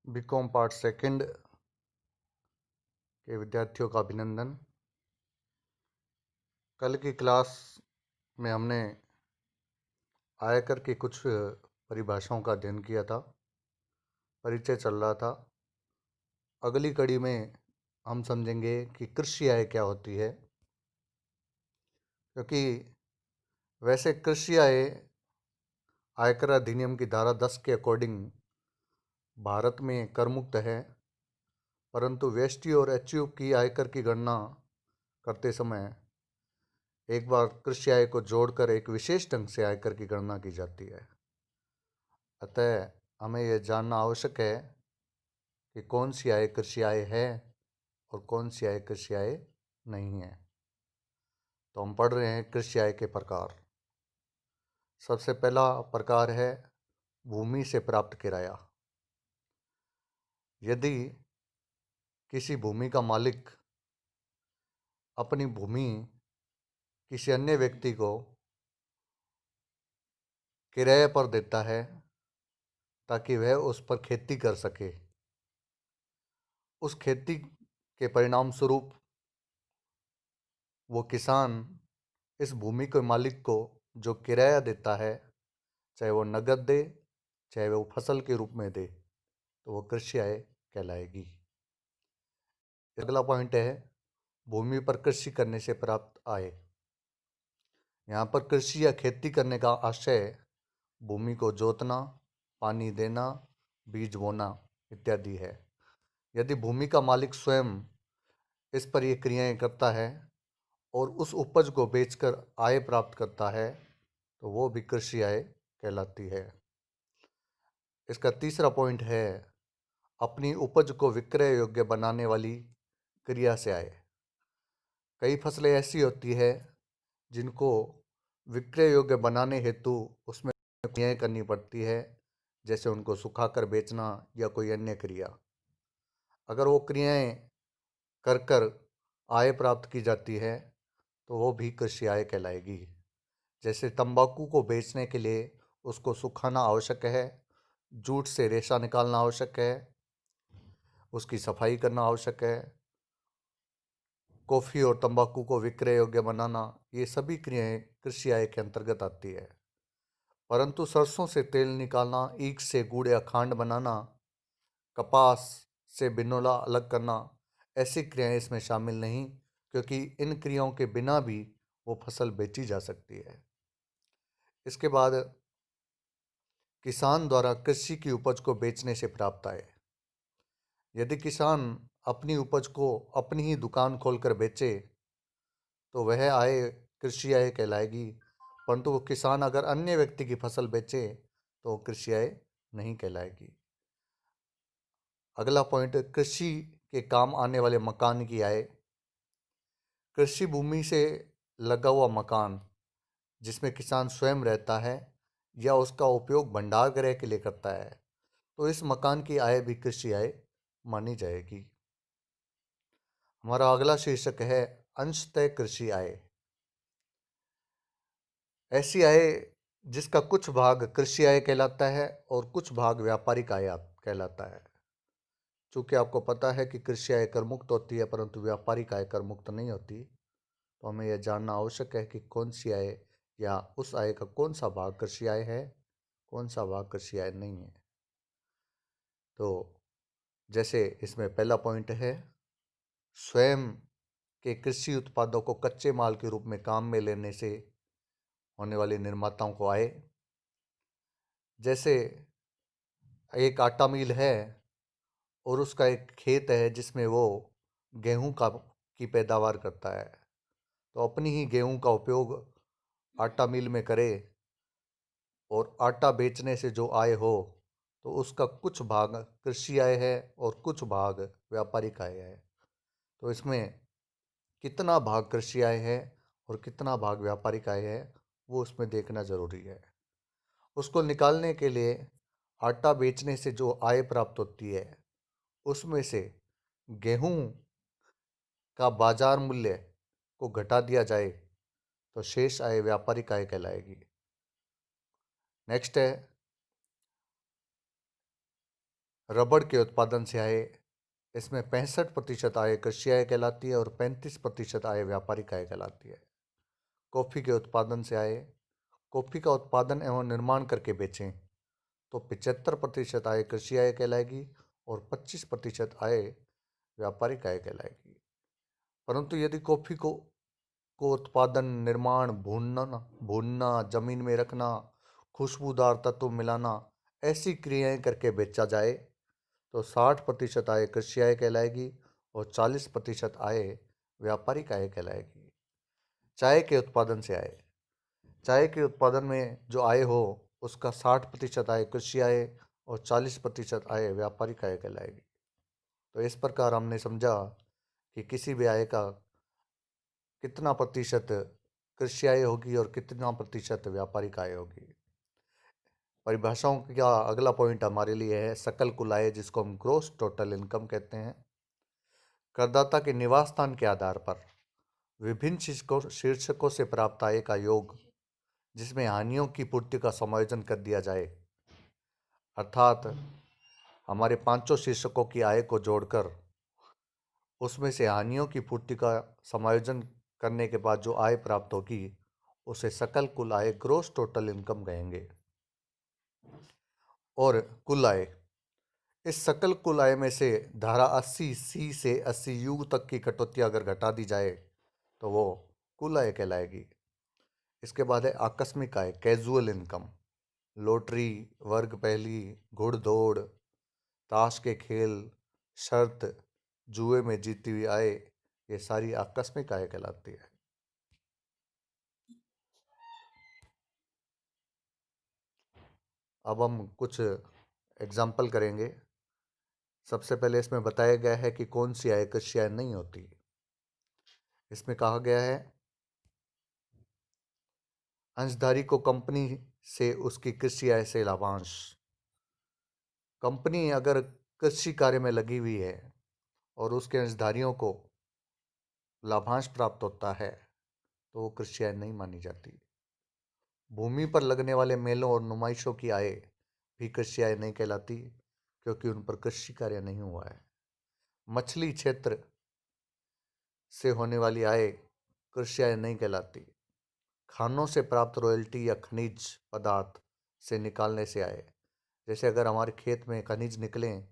BCom part second के विद्यार्थियों का अभिनंदन। कल की क्लास में हमने आयकर की कुछ परिभाषाओं का अध्ययन किया था, परिचय चल रहा था। अगली कड़ी में हम समझेंगे कि कृषि आय क्या होती है, क्योंकि वैसे कृषि आय आयकर अधिनियम की धारा 10 के अकॉर्डिंग भारत में कर मुक्त है, परंतु व्यष्टि और एचयू की आयकर की गणना करते समय एक बार कृषि आय को जोड़कर एक विशेष ढंग से आयकर की गणना की जाती है। अतः हमें यह जानना आवश्यक है कि कौन सी आय कृषि आय है और कौन सी आय कृषि आय नहीं है। तो हम पढ़ रहे हैं कृषि आय के प्रकार। सबसे पहला प्रकार है भूमि से प्राप्त किराया। यदि किसी भूमि का मालिक अपनी भूमि किसी अन्य व्यक्ति को किराए पर देता है ताकि वह उस पर खेती कर सके, उस खेती के परिणाम स्वरूप वो किसान इस भूमि के मालिक को जो किराया देता है, चाहे वो नगद दे चाहे वो फसल के रूप में दे, तो वो कृषि आय कहलाएगी। अगला पॉइंट है भूमि पर कृषि करने से प्राप्त आय। यहाँ पर कृषि या खेती करने का आशय भूमि को जोतना, पानी देना, बीज बोना इत्यादि है। यदि भूमि का मालिक स्वयं इस पर ये क्रियाएं करता है और उस उपज को बेचकर आय प्राप्त करता है, तो वो भी कृषि आय कहलाती है। इसका तीसरा पॉइंट है अपनी उपज को विक्रय योग्य बनाने वाली क्रिया से आय। कई फसलें ऐसी होती है जिनको विक्रय योग्य बनाने हेतु उसमें क्रियाएं करनी पड़ती है, जैसे उनको सुखाकर बेचना या कोई अन्य क्रिया। अगर वो क्रियाएं कर कर आय प्राप्त की जाती है तो वो भी कृषि आय कहलाएगी। जैसे तंबाकू को बेचने के लिए उसको सुखाना आवश्यक है, जूट से रेशा निकालना आवश्यक है, उसकी सफाई करना आवश्यक है, कॉफ़ी और तंबाकू को विक्रय योग्य बनाना, ये सभी क्रियाएं कृषि आय के अंतर्गत आती है। परंतु सरसों से तेल निकालना, ईख से गुड़ या खांड बनाना, कपास से बिनोला अलग करना, ऐसी क्रियाएं इसमें शामिल नहीं, क्योंकि इन क्रियाओं के बिना भी वो फसल बेची जा सकती है। इसके बाद किसान द्वारा कृषि की उपज को बेचने से प्राप्त आय। यदि किसान अपनी उपज को अपनी ही दुकान खोलकर बेचे तो वह आय कृषि आय कहलाएगी, परंतु वो किसान अगर अन्य व्यक्ति की फसल बेचे तो वो कृषि आय नहीं कहलाएगी। अगला पॉइंट कृषि के काम आने वाले मकान की आय। कृषि भूमि से लगा हुआ मकान जिसमें किसान स्वयं रहता है या उसका उपयोग भंडार गृह के लिए करता है, तो इस मकान की आय भी कृषि आय मानी जाएगी। हमारा अगला शीर्षक है अंशतः कृषि आय। ऐसी आय जिसका कुछ भाग कृषि आय कहलाता है और कुछ भाग व्यापारिक आय कहलाता है। चूंकि आपको पता है कि कृषि आय कर मुक्त होती है परंतु व्यापारिक आय कर मुक्त नहीं होती, तो हमें यह जानना आवश्यक है कि कौन सी आय या उस आय का कौन सा भाग कृषि आय है, कौन सा भाग कृषि आय नहीं है। तो जैसे इसमें पहला पॉइंट है स्वयं के कृषि उत्पादों को कच्चे माल के रूप में काम में लेने से होने वाले निर्माताओं को आय। जैसे एक आटा मिल है और उसका एक खेत है जिसमें वो गेहूं की पैदावार करता है, तो अपनी ही गेहूं का उपयोग आटा मिल में करे और आटा बेचने से जो आय हो, तो उसका कुछ भाग कृषि आय है और कुछ भाग व्यापारिक आय है। तो इसमें कितना भाग कृषि आय है और कितना भाग व्यापारिक आय है वो उसमें देखना ज़रूरी है। उसको निकालने के लिए आटा बेचने से जो आय प्राप्त होती है उसमें से गेहूं का बाजार मूल्य को घटा दिया जाए तो शेष आय व्यापारिक आय कहलाएगी। नेक्स्ट है रबड़ के उत्पादन से आय, इसमें 65% आय कृषि आय कहलाती है और 35% आय व्यापारिक आय कहलाती है। कॉफ़ी के उत्पादन से आय, कॉफ़ी का उत्पादन एवं निर्माण करके बेचें तो 75% आय कृषि आय कहलाएगी और 25% आय व्यापारिक आय कहलाएगी। परंतु यदि कॉफ़ी को उत्पादन, निर्माण, भूनना, जमीन में रखना, खुशबूदार तत्व मिलाना, ऐसी क्रियाएं करके बेचा जाए तो 60% आय कृषि आय कहलाएगी और 40% आय व्यापारिक आय कहलाएगी। चाय के उत्पादन से आय, चाय के उत्पादन में जो आय हो उसका 60% आय कृषि आय और 40% आय व्यापारिक आय कहलाएगी। तो इस प्रकार हमने समझा कि किसी भी आय का कितना प्रतिशत कृषि आय होगी और कितना प्रतिशत व्यापारिक आय होगी। परिभाषाओं का अगला पॉइंट हमारे लिए है सकल कुल आय, जिसको हम ग्रोस टोटल इनकम कहते हैं। करदाता के निवास स्थान के आधार पर विभिन्न शीर्षकों से प्राप्त आय का योग, जिसमें हानियों की पूर्ति का समायोजन कर दिया जाए, अर्थात हमारे पांचों शीर्षकों की आय को जोड़कर उसमें से हानियों की पूर्ति का समायोजन करने के बाद जो आय प्राप्त होगी उसे सकल कुल आय, ग्रोस टोटल इनकम कहेंगे। और कुल आय, इस सकल कुल आय में से धारा 80C से 80U तक की कटौती अगर घटा दी जाए तो वो कुल आय कहलाएगी। इसके बाद है आकस्मिक आय, कैजुअल इनकम। लॉटरी, वर्ग पहली, घुड़दौड़, ताश के खेल, शर्त, जुए में जीती हुई आय, ये सारी आकस्मिक आय कहलाती है। अब हम कुछ एग्जाम्पल करेंगे। सबसे पहले इसमें बताया गया है कि कौन सी आय कृषि आय नहीं होती। इसमें कहा गया है अंशधारी को कंपनी से उसकी कृषि आय से लाभांश। कंपनी अगर कृषि कार्य में लगी हुई है और उसके अंशधारियों को लाभांश प्राप्त होता है तो वो कृषि आय नहीं मानी जाती। भूमि पर लगने वाले मेलों और नुमाइशों की आय भी कृषि आय नहीं कहलाती, क्योंकि उन पर कृषि कार्य नहीं हुआ है। मछली क्षेत्र से होने वाली आय कृषि आय नहीं कहलाती। खानों से प्राप्त रॉयल्टी या खनिज पदार्थ से निकालने से आए, जैसे अगर हमारे खेत में खनिज निकलें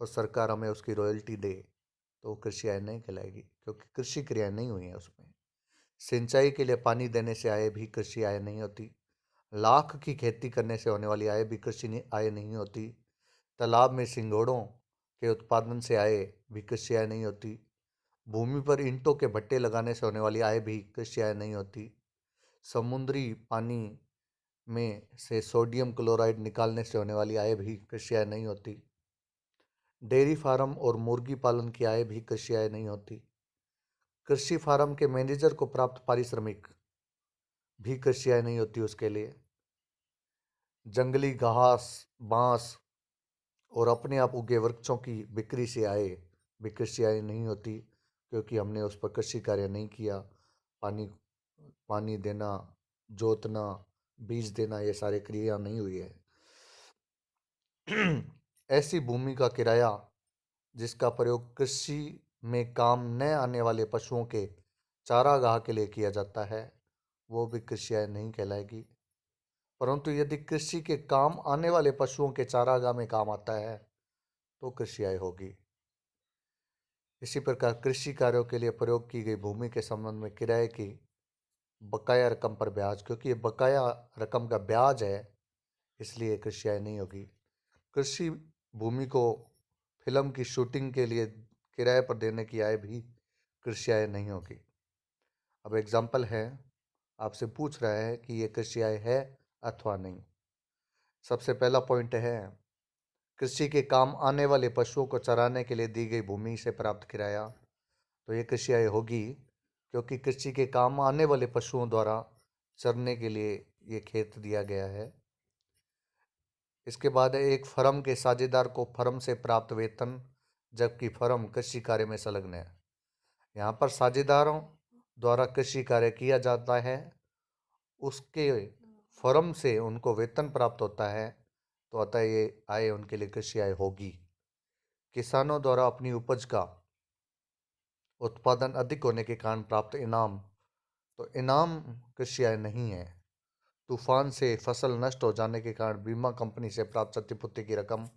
और सरकार हमें उसकी रॉयल्टी दे तो वो कृषि आय नहीं कहलाएगी, क्योंकि कृषि क्रिया नहीं हुई है उसमें। सिंचाई के लिए पानी देने से आय भी कृषि आय नहीं होती। लाख की खेती करने से होने वाली आय भी कृषि आय नहीं होती। तालाब में सिंघोड़ों के उत्पादन से आय भी कृषि आय नहीं होती। भूमि पर ईंटों के भट्टे लगाने से होने वाली आय भी कृषि आय नहीं होती। समुद्री पानी में से सोडियम क्लोराइड निकालने से होने वाली आय भी कृषि आय नहीं होती। डेयरी फार्म और मुर्गी पालन की आय भी कृषि आय नहीं होती। कृषि फार्म के मैनेजर को प्राप्त पारिश्रमिक भी कृषि आय नहीं होती उसके लिए। जंगली घास, बांस और अपने आप उगे वृक्षों की बिक्री से आय भी कृषि आय नहीं होती, क्योंकि हमने उस पर कृषि कार्य नहीं किया। पानी पानी देना, जोतना, बीज देना, ये सारे क्रिया नहीं हुई है। ऐसी भूमि का किराया जिसका प्रयोग कृषि में काम न आने वाले पशुओं के चारागाह के लिए किया जाता है वो भी कृषि आय नहीं कहलाएगी। परंतु यदि कृषि के काम आने वाले पशुओं के चारागाह में काम आता है तो कृषि आय होगी। इसी प्रकार कृषि कार्यों के लिए प्रयोग की गई भूमि के संबंध में किराए की बकाया रकम पर ब्याज, क्योंकि ये बकाया रकम का ब्याज है, इसलिए कृषि आय नहीं होगी। कृषि भूमि को फिल्म की शूटिंग के लिए किराए पर देने की आय भी कृषि आय नहीं होगी। अब एग्जाम्पल है, आपसे पूछ रहा है कि ये कृषि आय है अथवा नहीं। सबसे पहला पॉइंट है कृषि के काम आने वाले पशुओं को चराने के लिए दी गई भूमि से प्राप्त किराया, तो ये कृषि आय होगी, क्योंकि कृषि के काम आने वाले पशुओं द्वारा चरने के लिए ये खेत दिया गया है। इसके बाद है एक फर्म के साझेदार को फर्म से प्राप्त वेतन, जबकि फर्म कृषि कार्य में संलग्न है। यहाँ पर साझेदारों द्वारा कृषि कार्य किया जाता है, उसके फर्म से उनको वेतन प्राप्त होता है, तो अतः ये आय उनके लिए कृषि आय होगी। किसानों द्वारा अपनी उपज का उत्पादन अधिक होने के कारण प्राप्त इनाम, तो इनाम कृषि आय नहीं है। तूफान से फसल नष्ट हो जाने के कारण बीमा कंपनी से प्राप्त क्षतिपूर्ति की रकम,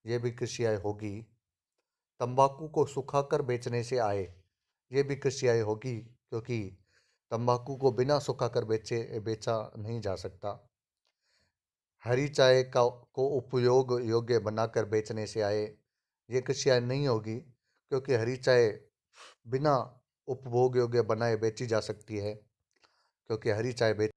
ये भी कृषि आय होगी। तंबाकू को सुखाकर बेचने से आय, ये भी कृषि आय होगी, क्योंकि तंबाकू को बिना सुखाकर बेचा नहीं जा सकता। हरी चाय का को उपयोग योग्य बनाकर बेचने से आए, ये कृषि आय नहीं होगी, क्योंकि हरी चाय बिना उपभोग योग्य बनाए बेची जा सकती है, क्योंकि हरी चाय बेच